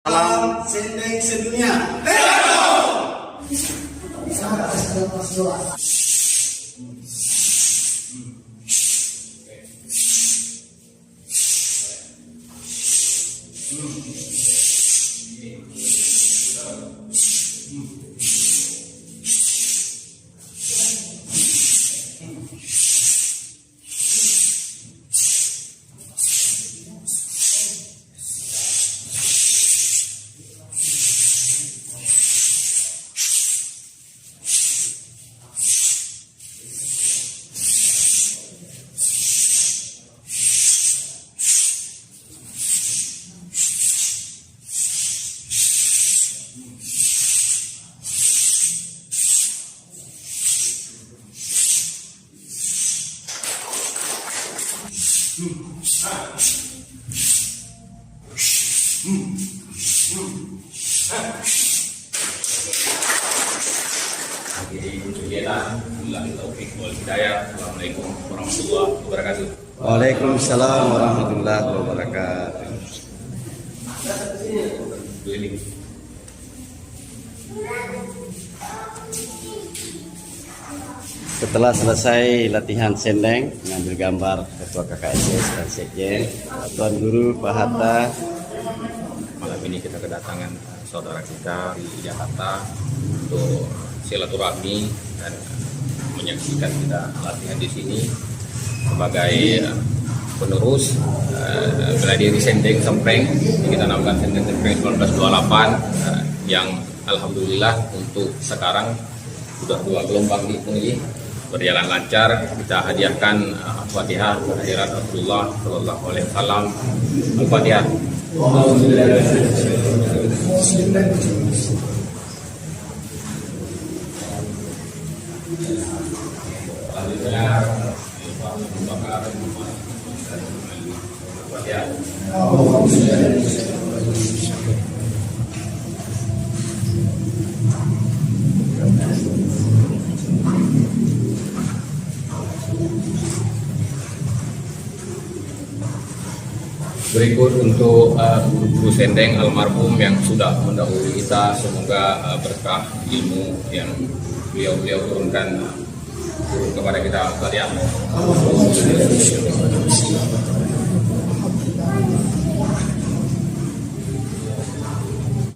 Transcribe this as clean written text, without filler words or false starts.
Salam Sendeng sedunia. Assalamualaikum warahmatullahi wabarakatuh. Waalaikumsalam warahmatullahi wabarakatuh. Setelah selesai latihan sendeng, mengambil gambar Ketua KKSS dan Sekjen, Tuan Guru Pak Hatta. Malam ini kita kedatangan saudara kita di Jakarta untuk silaturahmi dan menyaksikan kita latihan di sini sebagai penerus bela diri sendeng sempreng. Kita namakan sendeng sempreng 1928 yang alhamdulillah untuk sekarang sudah 2 gelombang dipenuhi, berjalan lancar. Kita hadiahkan Al-Fatihah kehadirat Rasulullah Shallallahu Alaihi Wasallam. Al-Fatihah. Berikut untuk guru sendeng almarhum yang sudah mendahului kita, semoga berkah ilmu yang beliau turunkan turun kepada kita. Al-Fatihah.